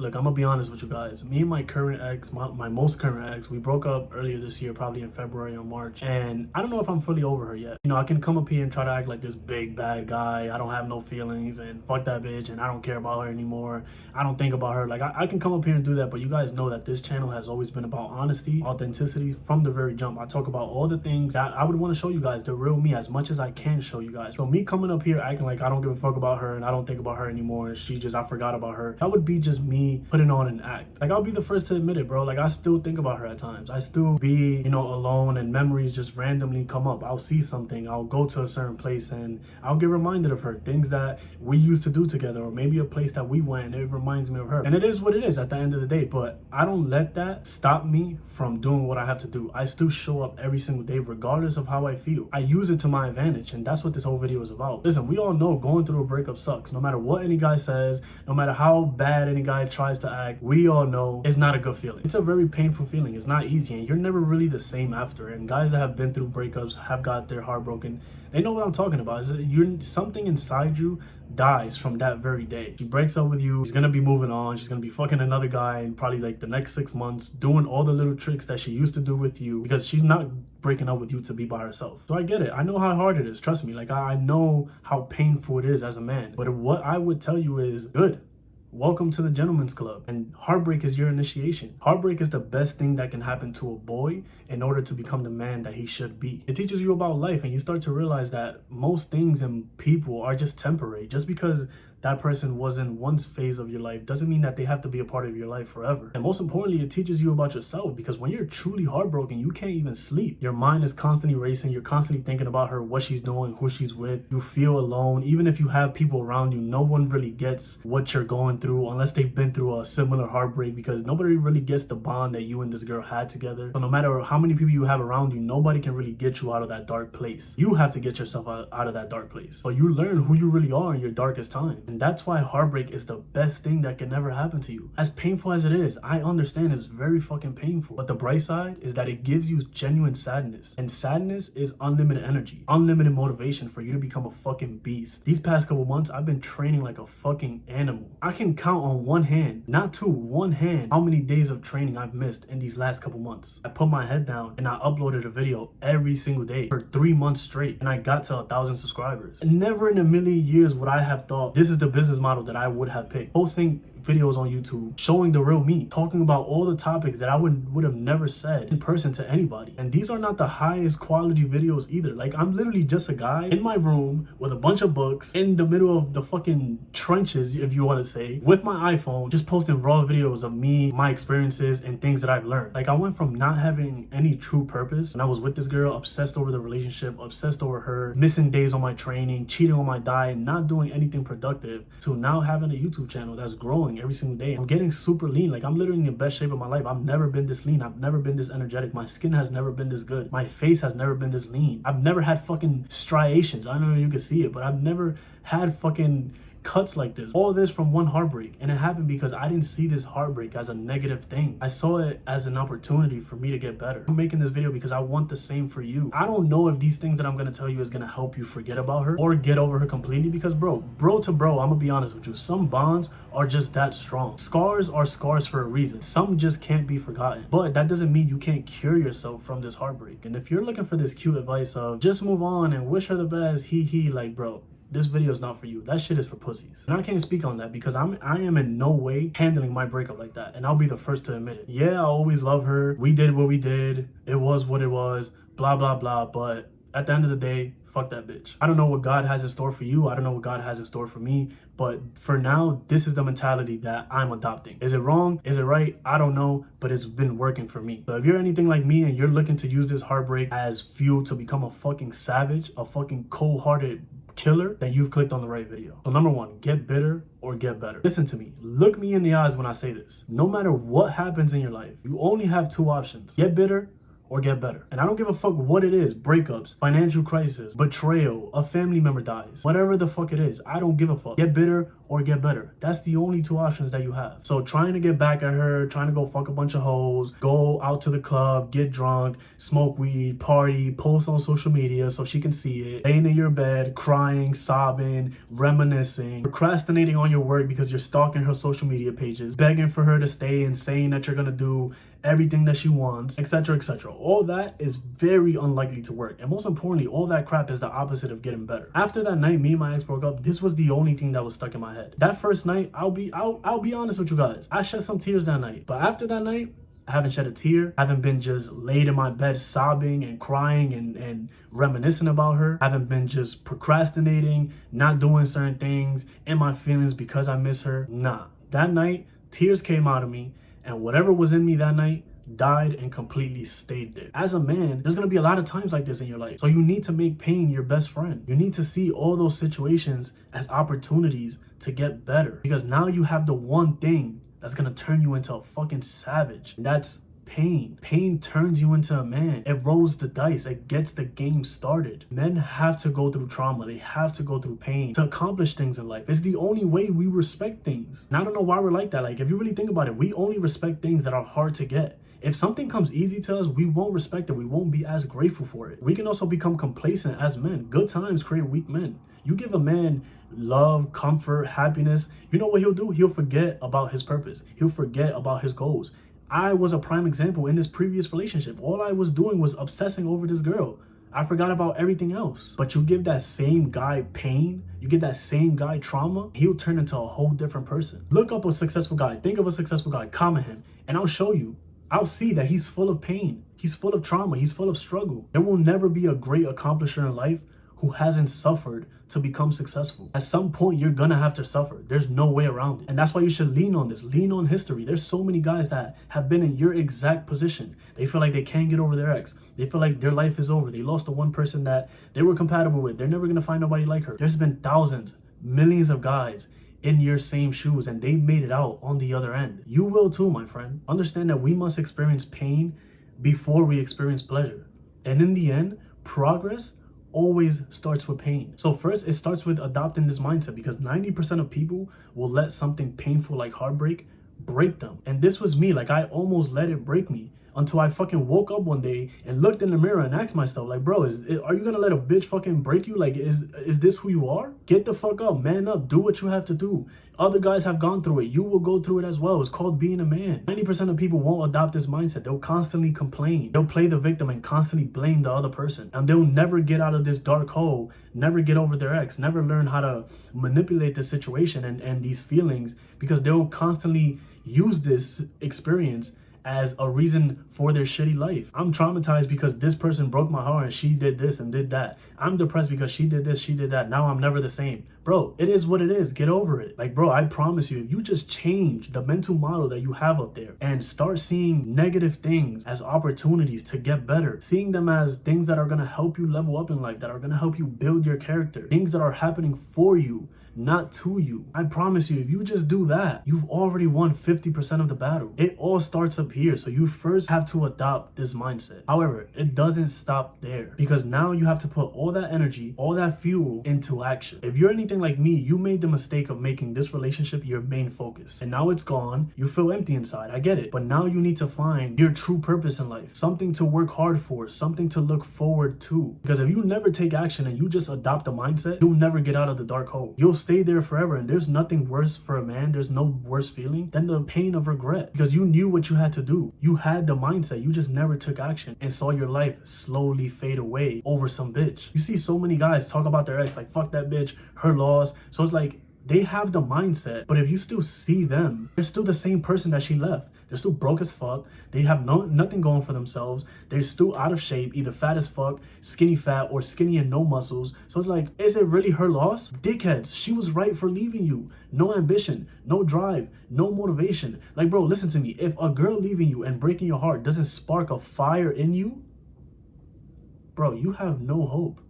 Look, I'm gonna be honest with you guys. Me and my current ex, my most current ex, we broke up earlier this year, probably in February or March. And I don't know if I'm fully over her yet. You know, I can come up here and try to act like this big bad guy. I don't have no feelings and fuck that bitch and I don't care about her anymore. I don't think about her. Like, I can come up here and do that, but you guys know that this channel has always been about honesty, authenticity from the very jump. I talk about all the things that I would want to show you guys, the real me, as much as I can show you guys. So me coming up here acting like I don't give a fuck about her and I don't think about her anymore and I forgot about her, that would be just me putting on an act. Like, I'll be the first to admit it, bro. Like, I still think about her at times. I still be, you know, alone and memories just randomly come up. I'll see something, I'll go to a certain place and I'll get reminded of her, things that we used to do together, or maybe a place that we went and it reminds me of her. And it is what it is at the end of the day, but I don't let that stop me from doing what I have to do. I still show up every single day regardless of how I feel. I use it to my advantage, and that's what this whole video is about. Listen, we all know going through a breakup sucks. No matter what any guy says, no matter how bad any guy tries to act, we all know it's not a good feeling. It's a very painful feeling. It's not easy, and you're never really the same after. And guys that have been through breakups, have got their heart broken, they know what I'm talking about. Something inside you dies from that very day. She breaks up with you, she's gonna be moving on, she's gonna be fucking another guy in probably like the next 6 months, doing all the little tricks that she used to do with you, because she's not breaking up with you to be by herself. So I get it. I know how hard it is. Trust me. Like, I know how painful it is as a man. But what I would tell you is, good. Welcome to the gentleman's club. And heartbreak is your initiation. Heartbreak is the best thing that can happen to a boy in order to become the man that he should be. It teaches you about life, and you start to realize that most things and people are just temporary. Just because that person was in one phase of your life doesn't mean that they have to be a part of your life forever. And most importantly, it teaches you about yourself, because when you're truly heartbroken, you can't even sleep. Your mind is constantly racing. You're constantly thinking about her, what she's doing, who she's with. You feel alone. Even if you have people around you, no one really gets what you're going through unless they've been through a similar heartbreak, because nobody really gets the bond that you and this girl had together. So no matter how many people you have around you, nobody can really get you out of that dark place. You have to get yourself out of that dark place. So you learn who you really are in your darkest time. And that's why heartbreak is the best thing that can never happen to you. As painful as it is, I understand it's very fucking painful. But the bright side is that it gives you genuine sadness. And sadness is unlimited energy, unlimited motivation for you to become a fucking beast. These past couple months, I've been training like a fucking animal. I can count on one hand, not two, one hand, how many days of training I've missed in these last couple months. I put my head down and I uploaded a video every single day for 3 months straight. And I got to 1,000 subscribers. And never in a million years would I have thought this is the business model that I would have picked. Posting videos on YouTube, showing the real me, talking about all the topics that I would have never said in person to anybody. And these are not the highest quality videos either. Like, I'm literally just a guy in my room with a bunch of books in the middle of the fucking trenches, if you want to say, with my iPhone, just posting raw videos of me, my experiences, and things that I've learned. Like, I went from not having any true purpose when I was with this girl, obsessed over the relationship, obsessed over her, missing days on my training, cheating on my diet, not doing anything productive, to now having a YouTube channel that's growing every single day. I'm getting super lean. Like, I'm literally in the best shape of my life. I've never been this lean. I've never been this energetic. My skin has never been this good. My face has never been this lean. I've never had fucking striations. I don't know if you can see it, but I've never had fucking cuts like this. All this from one heartbreak. And it happened because I didn't see this heartbreak as a negative thing. I saw it as an opportunity for me to get better. I'm making this video because I want the same for you. I don't know if these things that I'm going to tell you is going to help you forget about her or get over her completely, because bro to bro, I'm gonna be honest with you, some bonds are just that strong. Scars are scars for a reason. Some just can't be forgotten. But that doesn't mean you can't cure yourself from this heartbreak. And if you're looking for this cute advice of just move on and wish her the best, like, bro, this video is not for you. That shit is for pussies. And I can't speak on that because I am in no way handling my breakup like that. And I'll be the first to admit it. Yeah, I always love her. We did what we did. It was what it was. Blah, blah, blah. But at the end of the day, fuck that bitch. I don't know what God has in store for you. I don't know what God has in store for me. But for now, this is the mentality that I'm adopting. Is it wrong? Is it right? I don't know, but it's been working for me. So if you're anything like me and you're looking to use this heartbreak as fuel to become a fucking savage, a fucking cold-hearted killer, then you've clicked on the right video. So number one, get bitter or get better. Listen to me. Look me in the eyes when I say this. No matter what happens in your life, you only have two options. Get bitter or get better. And I don't give a fuck what it is, breakups, financial crisis, betrayal, a family member dies, whatever the fuck it is, I don't give a fuck. Get bitter or get better. That's the only two options that you have. So trying to get back at her, trying to go fuck a bunch of hoes, go out to the club, get drunk, smoke weed, party, post on social media so she can see it, laying in your bed, crying, sobbing, reminiscing, procrastinating on your work because you're stalking her social media pages, begging for her to stay and saying that you're gonna do everything that she wants, etc., etc. All that is very unlikely to work. And most importantly, all that crap is the opposite of getting better. After that night, me and my ex broke up, this was the only thing that was stuck in my head. That first night, I'll be honest with you guys, I shed some tears that night. But after that night, I haven't shed a tear. I haven't been just laid in my bed sobbing and crying and reminiscing about her. I haven't been just procrastinating, not doing certain things in my feelings because I miss her. Nah. That night, tears came out of me, and whatever was in me that night died and completely stayed there. As a man, there's gonna be a lot of times like this in your life. So you need to make pain your best friend. You need to see all those situations as opportunities to get better. Because now you have the one thing that's gonna turn you into a fucking savage. And that's pain. Pain turns you into a man. It rolls the dice. It gets the game started. Men have to go through trauma. They have to go through pain to accomplish things in life. It's the only way we respect things. And I don't know why we're like that. Like, if you really think about it, we only respect things that are hard to get. If something comes easy to us, we won't respect it. We won't be as grateful for it. We can also become complacent as men. Good times create weak men. You give a man love, comfort, happiness, you know what he'll do? He'll forget about his purpose. He'll forget about his goals. I was a prime example in this previous relationship. All I was doing was obsessing over this girl. I forgot about everything else. But you give that same guy pain, you give that same guy trauma, he'll turn into a whole different person. Look up a successful guy. Think of a successful guy. Comment him. And I'll show you. I'll see that he's full of pain. He's full of trauma. He's full of struggle. There will never be a great accomplisher in life who hasn't suffered to become successful. At some point, you're gonna have to suffer. There's no way around it. And that's why you should lean on this. Lean on history. There's so many guys that have been in your exact position. They feel like they can't get over their ex. They feel like their life is over. They lost the one person that they were compatible with. They're never gonna find nobody like her. There's been thousands, millions of guys in your same shoes, and they made it out on the other end. You will too, my friend. Understand that we must experience pain before we experience pleasure. And in the end, progress always starts with pain. So first, it starts with adopting this mindset, because 90% of people will let something painful like heartbreak break them. And this was me. Like, I almost let it break me until I fucking woke up one day and looked in the mirror and asked myself, like, bro, are you gonna let a bitch fucking break you? Like, is this who you are? Get the fuck up, man up, do what you have to do. Other guys have gone through it. You will go through it as well. It's called being a man. 90% of people won't adopt this mindset. They'll constantly complain. They'll play the victim and constantly blame the other person. And they'll never get out of this dark hole, never get over their ex, never learn how to manipulate the situation and these feelings, because they'll constantly use this experience as a reason for their shitty life. I'm traumatized because this person broke my heart and she did this and did that. I'm depressed because she did this, she did that. Now I'm never the same. Bro, it is what it is. Get over it. Like, bro, I promise you, if you just change the mental model that you have up there and start seeing negative things as opportunities to get better, seeing them as things that are going to help you level up in life, that are going to help you build your character, things that are happening for you, not to you. I promise you, if you just do that, you've already won 50% of the battle. It all starts up here. So you first have to adopt this mindset. However, it doesn't stop there, because now you have to put all that energy, all that fuel into action. If you're anything like me, you made the mistake of making this relationship your main focus. And now it's gone. You feel empty inside. I get it. But now you need to find your true purpose in life. Something to work hard for. Something to look forward to. Because if you never take action and you just adopt a mindset, you'll never get out of the dark hole. You'll stay there forever, and there's nothing worse for a man, there's no worse feeling than the pain of regret, because you knew what you had to do. You had the mindset, you just never took action and saw your life slowly fade away over some bitch. You see so many guys talk about their ex like, fuck that bitch, her loss. So it's like, they have the mindset, but if you still see them, they're still the same person that she left. They're still broke as fuck. They have nothing going for themselves. They're still out of shape, either fat as fuck, skinny fat, or skinny and no muscles. So it's like, is it really her loss? Dickheads, she was right for leaving you. No ambition, no drive, no motivation. Like, bro, listen to me. If a girl leaving you and breaking your heart doesn't spark a fire in you, bro, you have no hope.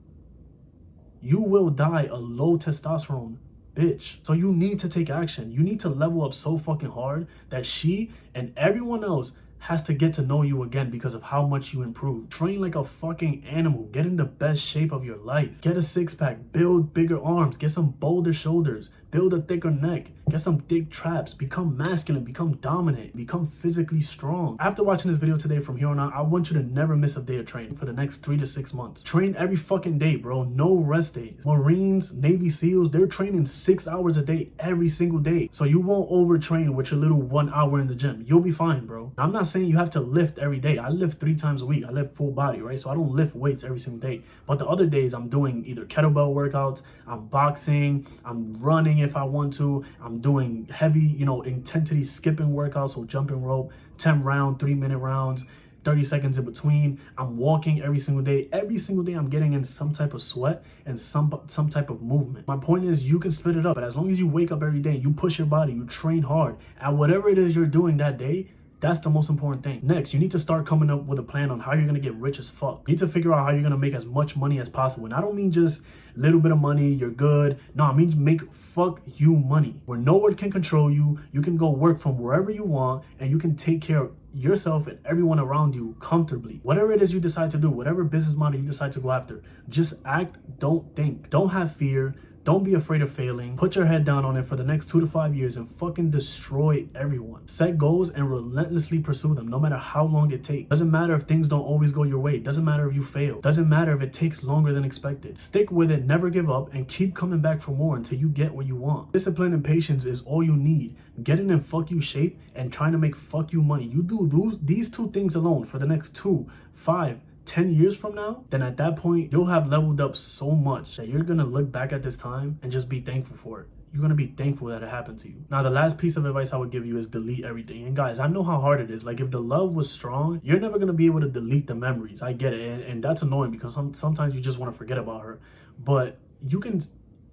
You will die a low testosterone bitch. So you need to take action. You need to level up so fucking hard that she and everyone else has to get to know you again because of how much you improve. Train like a fucking animal. Get in the best shape of your life. Get a six-pack. Build bigger arms. Get some bolder shoulders. Build a thicker neck. Get some thick traps. Become masculine. Become dominant. Become physically strong. After watching this video today, from here on out, I want you to never miss a day of training for the next 3 to 6 months. Train every fucking day, bro. No rest days. Marines, Navy SEALs, they're training 6 hours a day every single day. So you won't overtrain with your little 1 hour in the gym. You'll be fine, bro. Now, I'm not saying you have to lift every day. I lift 3 times a week. I lift full body, right? So I don't lift weights every single day. But the other days, I'm doing either kettlebell workouts, I'm boxing, I'm running if I want to, I'm doing heavy, intensity skipping workouts, so jumping rope, 10 round, 3-minute rounds, 30 seconds in between. I'm walking every single day. Every single day I'm getting in some type of sweat and some type of movement. My point is, you can split it up, but as long as you wake up every day, you push your body, you train hard at whatever it is you're doing that day. That's the most important thing. Next, you need to start coming up with a plan on how you're gonna get rich as fuck. You need to figure out how you're gonna make as much money as possible. And I don't mean just little bit of money, you're good. No, I mean make fuck you money. Where no one can control you, you can go work from wherever you want, and you can take care of yourself and everyone around you comfortably. Whatever it is you decide to do, whatever business model you decide to go after, just act, don't think. Don't have fear. Don't be afraid of failing. Put your head down on it for the next 2 to 5 years and fucking destroy everyone. Set goals and relentlessly pursue them, no matter how long it takes. Doesn't matter if things don't always go your way. Doesn't matter if you fail. Doesn't matter if it takes longer than expected. Stick with it, never give up, and keep coming back for more until you get what you want. Discipline and patience is all you need. Getting in fuck you shape and trying to make fuck you money. You do these 2 things alone for the next 2, 5, 10 years from now, then at that point, you'll have leveled up so much that you're gonna look back at this time and just be thankful for it. You're gonna be thankful that it happened to you. Now, the last piece of advice I would give you is delete everything. And guys, I know how hard it is. Like, if the love was strong, you're never gonna be able to delete the memories. I get it, and that's annoying because sometimes you just want to forget about her. But you can,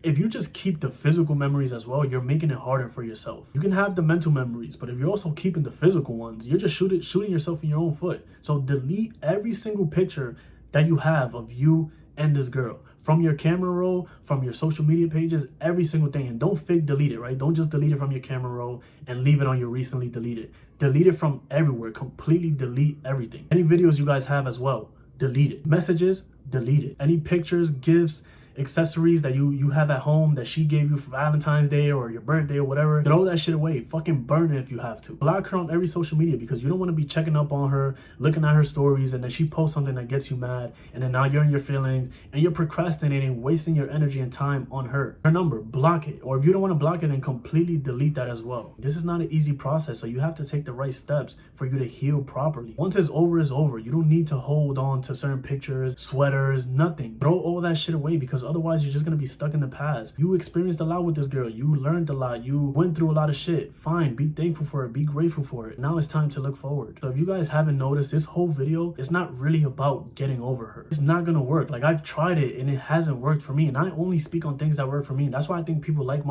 if you just keep the physical memories as well, you're making it harder for yourself. You can have the mental memories, but if you're also keeping the physical ones, you're just shooting yourself in your own foot. So delete every single picture that you have of you and this girl. From your camera roll, from your social media pages, every single thing. And don't fake delete it, right? Don't just delete it from your camera roll and leave it on your recently deleted. Delete it from everywhere. Completely delete everything. Any videos you guys have as well, delete it. Messages, delete it. Any pictures, gifts, accessories that you have at home that she gave you for Valentine's Day or your birthday or whatever, throw that shit away. Fucking burn it if you have to. Block her on every social media because you don't want to be checking up on her, looking at her stories, and then she posts something that gets you mad, and then now you're in your feelings and you're procrastinating, wasting your energy and time on her. Her number, block it. Or if you don't want to block it, then completely delete that as well. This is not an easy process, so you have to take the right steps for you to heal properly. Once it's over, it's over. You don't need to hold on to certain pictures, sweaters, nothing. Throw all that shit away because otherwise you're just gonna be stuck in the past. You experienced a lot with this girl. You learned a lot. You went through a lot of shit. Fine, be thankful for it. Be grateful for it. Now it's time to look forward. So if you guys haven't noticed, this whole video is not really about getting over her. It's not gonna work. Like, I've tried it and it hasn't worked for me. And I only speak on things that work for me. And that's why I think people like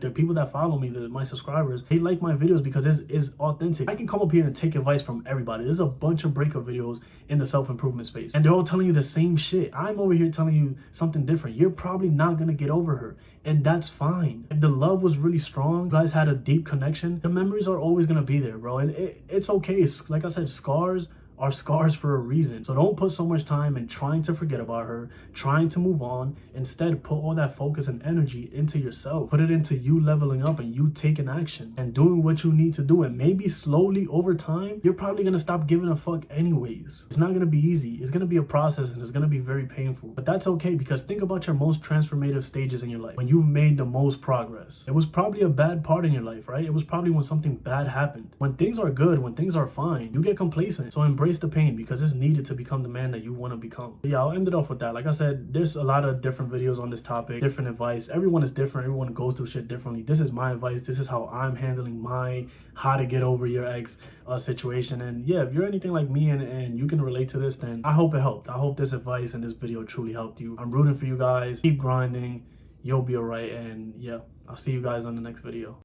the people that follow me, my subscribers, they like my videos because it's authentic. I can come up here and take advice from everybody. There's a bunch of breakup videos in the self-improvement space, and they're all telling you the same shit. I'm over here telling you something different. You're probably not gonna get over her, and that's fine. If the love was really strong, you guys had a deep connection, the memories are always gonna be there, bro. And it's okay. It's, like I said, scars are scars for a reason. So don't put so much time in trying to forget about her, trying to move on. Instead, put all that focus and energy into yourself. Put it into you leveling up and you taking action and doing what you need to do. And maybe slowly over time, you're probably gonna stop giving a fuck anyways. It's not gonna be easy. It's gonna be a process and it's gonna be very painful. But that's okay, because think about your most transformative stages in your life, when you've made the most progress. It was probably a bad part in your life, right? It was probably when something bad happened. When things are good, when things are fine, you get complacent. So embrace the pain, because it's needed to become the man that you want to become. Yeah, I'll end it off with that. Like I said, there's a lot of different videos on this topic, different advice. Everyone is different. Everyone goes through shit differently. This is my advice. This is how I'm handling my how to get over your ex situation. And yeah, if you're anything like me and you can relate to this, then I hope it helped. I hope this advice and this video truly helped you. I'm rooting for you guys. Keep grinding. You'll be all right. And yeah, I'll see you guys on the next video.